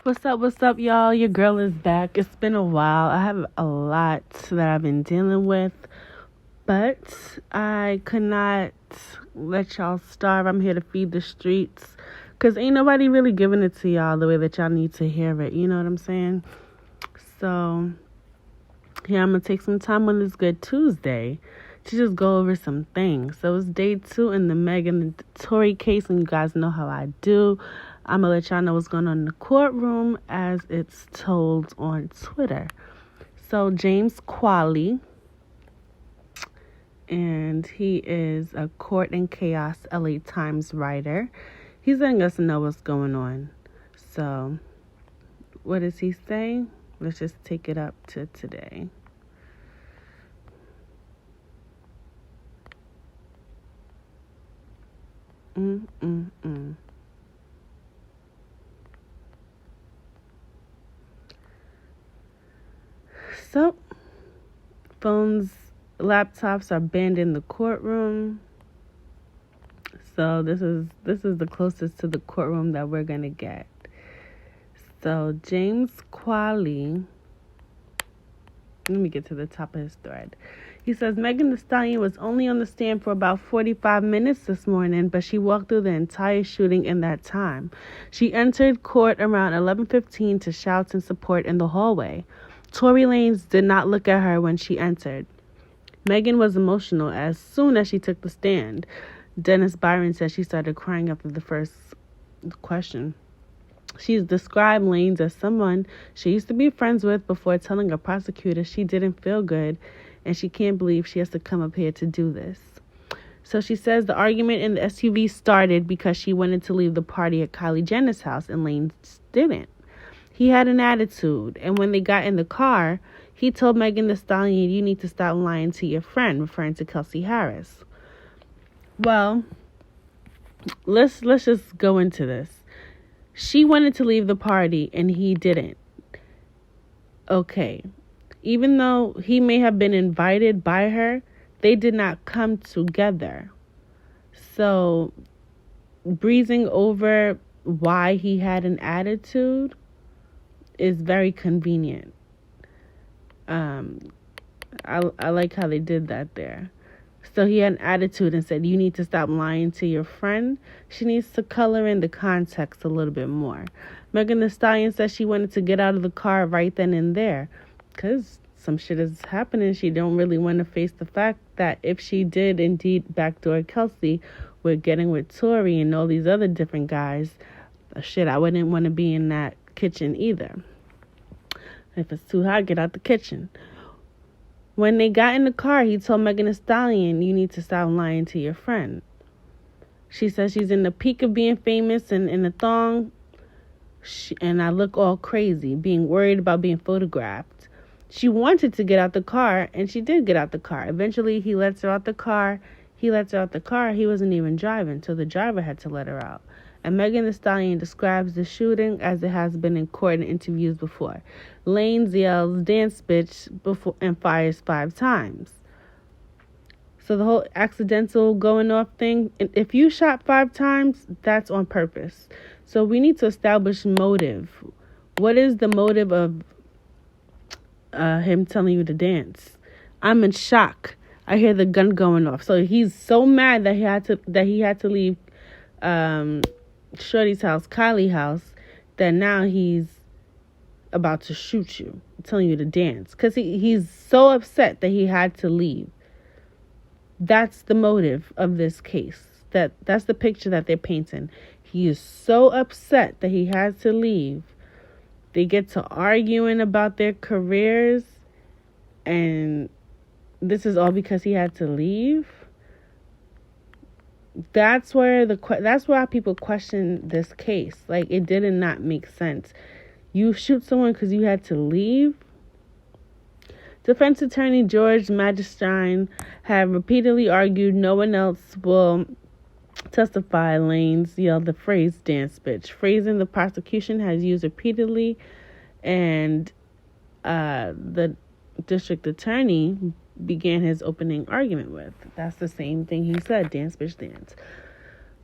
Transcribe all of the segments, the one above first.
What's up, y'all? Your girl is back. It's been a while. I have a lot that I've been dealing with, but I could not let y'all starve. I'm here to feed the streets, because ain't nobody really giving it to y'all the way that y'all need to hear it. You know what I'm saying? So, yeah, I'm going to take some time on this Good Tuesday to just go over some things. So, it's day 2 in the Megan Tory case, and you guys know how I do. I'm going to let y'all know what's going on in the courtroom as it's told on Twitter. So, James Queally, and he is a Court and Chaos LA Times writer. He's letting us know what's going on. So, what does he say? Let's just take it up to today. So, phones, laptops are banned in the courtroom. So this is the closest to the courtroom that we're gonna get. So James Queally, let me get to the top of his thread. He says Megan Thee Stallion was only on the stand for about 45 minutes this morning, but she walked through the entire shooting in that time. She entered court around 11:15 to shout in support in the hallway. Tory Lanez did not look at her when she entered. Megan was emotional as soon as she took the stand. Dennis Byron said she started crying after the first question. She's described Lanez as someone she used to be friends with before telling a prosecutor she didn't feel good and she can't believe she has to come up here to do this. So she says the argument in the SUV started because she wanted to leave the party at Kylie Jenner's house and Lanez didn't. He had an attitude, and when they got in the car, he told Megan Thee Stallion, "You need to stop lying to your friend," referring to Kelsey Harris. Well, let's just go into this. She wanted to leave the party, and he didn't. Okay. Even though he may have been invited by her, they did not come together. So, breezing over why he had an attitude is very convenient. I like how they did that there. So he had an attitude and said, "You need to stop lying to your friend." She needs to color in the context a little bit more. Megan Thee Stallion says she wanted to get out of the car right then and there because some shit is happening. She don't really want to face the fact that if she did indeed backdoor Kelsey with getting with Tory and all these other different guys, shit, I wouldn't want to be in that kitchen either. If it's too hot, get out the kitchen. When they got in the car, he told Megan Thee Stallion, "You need to stop lying to your friend." She says she's in the peak of being famous and in a thong, and I look all crazy, being worried about being photographed. She wanted to get out the car, and she did get out the car. Eventually, he lets her out the car. He wasn't even driving, so the driver had to let her out. And Megan Thee Stallion describes the shooting as it has been in court and interviews before. Lanez yells, "Dance, bitch," before and fires 5 times. So the whole accidental going off thing, if you shot 5 times, that's on purpose. So we need to establish motive. What is the motive of him telling you to dance? I'm in shock. I hear the gun going off. So he's so mad that he had to leave Shorty's house, Kylie's house, that now he's about to shoot you, telling you to dance. Because he's so upset that he had to leave. That's the motive of this case. That's the picture that they're painting. He is so upset that he has to leave. They get to arguing about their careers, and this is all because he had to leave. That's why people question this case. Like, it did not make sense. You shoot someone because you had to leave? Defense attorney George Magistrine had repeatedly argued no one else will testify. Lanez yelled the phrase "dance bitch," phrasing the prosecution has used repeatedly, and the district attorney began his opening argument with. That's the same thing he said, "Dance bitch, dance."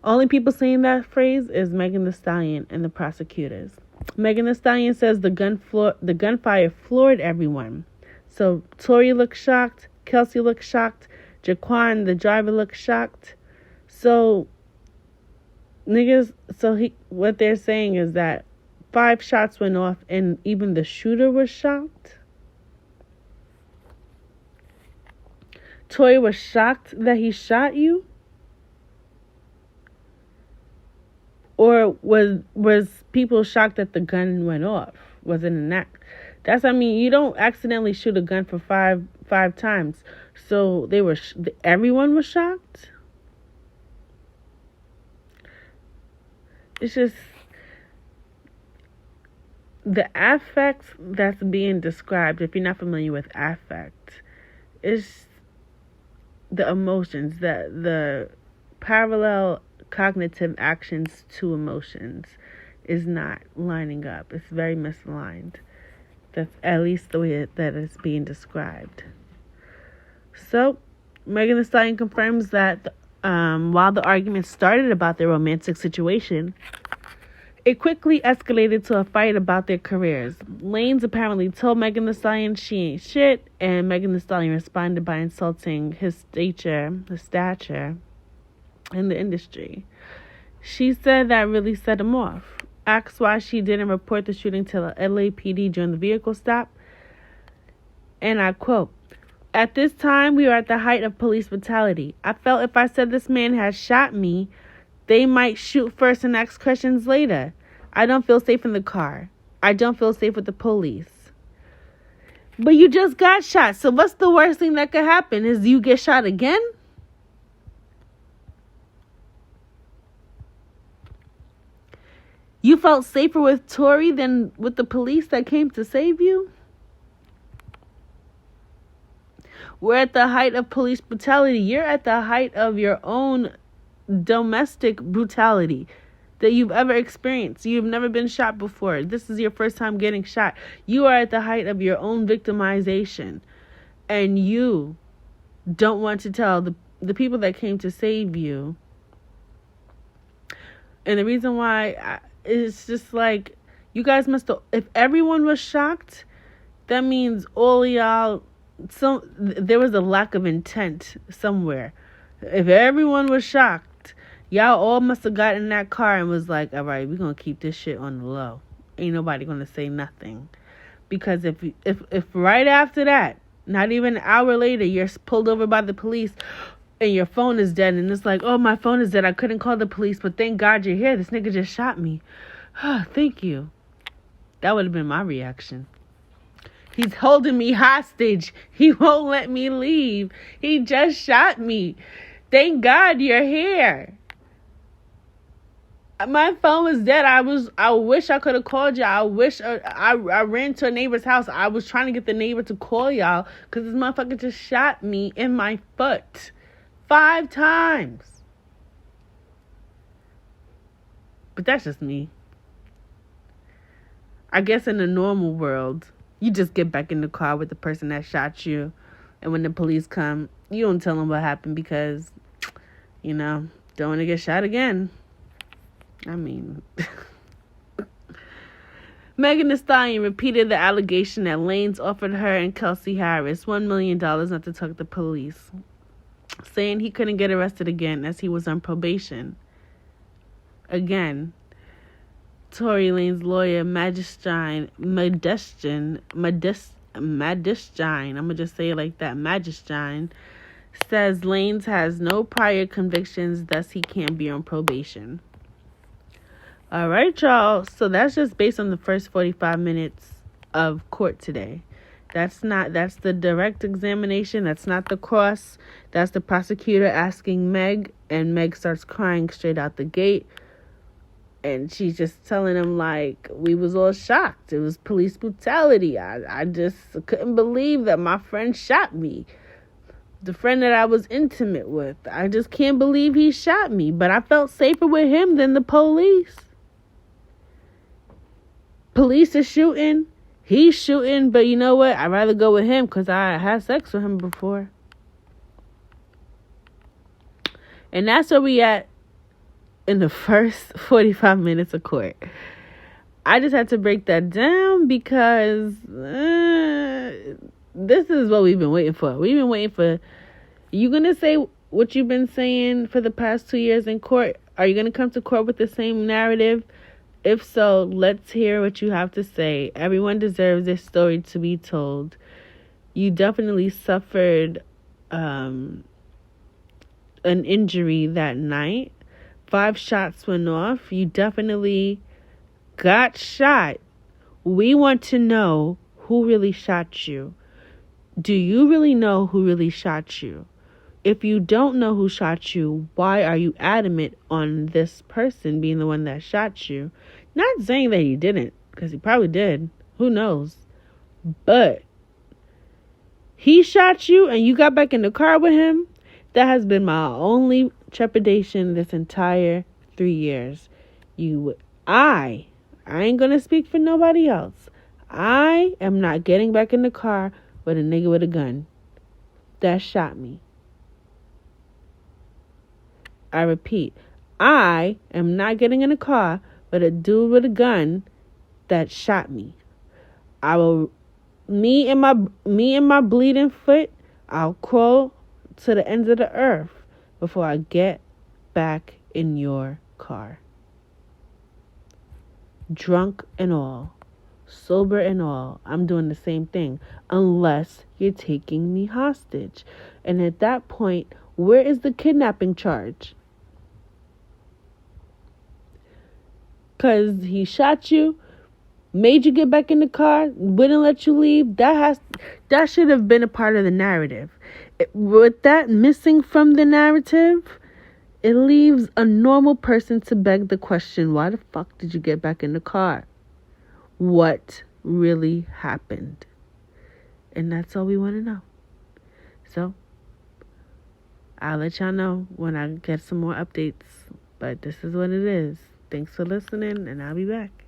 Only people saying that phrase is Megan Thee Stallion and the prosecutors. Megan Thee Stallion says the gunfire floored everyone. So Tory looked shocked, Kelsey looked shocked, Jaquan, the driver, looked shocked. So what they're saying is that 5 shots went off and even the shooter was shocked. Tory was shocked that he shot you? Or was people shocked that the gun went off? Was it an act? You don't accidentally shoot a gun for five times. So everyone was shocked? It's just the affect that's being described. If you're not familiar with affect, is the emotions, the parallel cognitive actions to emotions is not lining up. It's very misaligned. That's at least the way that it's being described. So, Megan Thee Stallion confirms that while the argument started about their romantic situation, it quickly escalated to a fight about their careers. Lanez apparently told Megan Thee Stallion she ain't shit, and Megan Thee Stallion responded by insulting his stature in the industry. She said that really set him off. Asked why she didn't report the shooting to the LAPD during the vehicle stop. And I quote, "At this time, we were at the height of police brutality. I felt if I said this man had shot me, they might shoot first and ask questions later. I don't feel safe in the car. I don't feel safe with the police." But you just got shot. So what's the worst thing that could happen? Is you get shot again? You felt safer with Tory than with the police that came to save you? We're at the height of police brutality. You're at the height of your own domestic brutality that you've ever experienced. You've never been shot before. This is your first time getting shot. You are at the height of your own victimization. And you don't want to tell the people that came to save you. And the reason why it's just like, you guys must have, if everyone was shocked, that means all y'all, there was a lack of intent somewhere. If everyone was shocked, y'all all must have got in that car and was like, all right, we're going to keep this shit on the low. Ain't nobody going to say nothing. Because if right after that, not even an hour later, you're pulled over by the police and your phone is dead, and it's like, oh, my phone is dead, I couldn't call the police, but thank God you're here. This nigga just shot me. Thank you. That would have been my reaction. He's holding me hostage. He won't let me leave. He just shot me. Thank God you're here. My phone was dead. I wish I could have called y'all. I wish I ran to a neighbor's house. I was trying to get the neighbor to call y'all because this motherfucker just shot me in my foot 5 times. But that's just me. I guess in the normal world, you just get back in the car with the person that shot you. And when the police come, you don't tell them what happened because, don't want to get shot again. I mean, Megan Thee Stallion repeated the allegation that Lanez offered her and Kelsey Harris $1 million not to talk to police, saying he couldn't get arrested again as he was on probation. Again, Tory Lanez lawyer Magistine, I'm going to just say it like that, Magistine, says Lanez has no prior convictions, thus he can't be on probation. All right, y'all. So that's just based on the first 45 minutes of court today. That's the direct examination. That's not the cross. That's the prosecutor asking Meg, and Meg starts crying straight out the gate. And she's just telling him, like, we was all shocked. It was police brutality. I just couldn't believe that my friend shot me. The friend that I was intimate with. I just can't believe he shot me. But I felt safer with him than the police. Police are shooting. He's shooting. But you know what? I'd rather go with him because I had sex with him before. And that's where we at in the first 45 minutes of court. I just had to break that down because this is what we've been waiting for. We've been waiting for... You going to say what you've been saying for the past 2 years in court? Are you going to come to court with the same narrative? If so, let's hear what you have to say. Everyone deserves their story to be told. You definitely suffered an injury that night. 5 shots went off. You definitely got shot. We want to know who really shot you. Do you really know who really shot you? If you don't know who shot you, why are you adamant on this person being the one that shot you? Not saying that he didn't, because he probably did. Who knows? But he shot you and you got back in the car with him. That has been my only trepidation this entire 3 years. I ain't gonna speak for nobody else. I am not getting back in the car with a nigga with a gun that shot me. I repeat, I am not getting in a car with a dude with a gun that shot me. Me and my bleeding foot, I'll crawl to the ends of the earth before I get back in your car. Drunk and all, sober and all, I'm doing the same thing unless you're taking me hostage. And at that point, where is the kidnapping charge? Because he shot you, made you get back in the car, wouldn't let you leave. That should have been a part of the narrative. With that missing from the narrative, it leaves a normal person to beg the question, why the fuck did you get back in the car? What really happened? And that's all we want to know. So, I'll let y'all know when I get some more updates. But this is what it is. Thanks for listening, and I'll be back.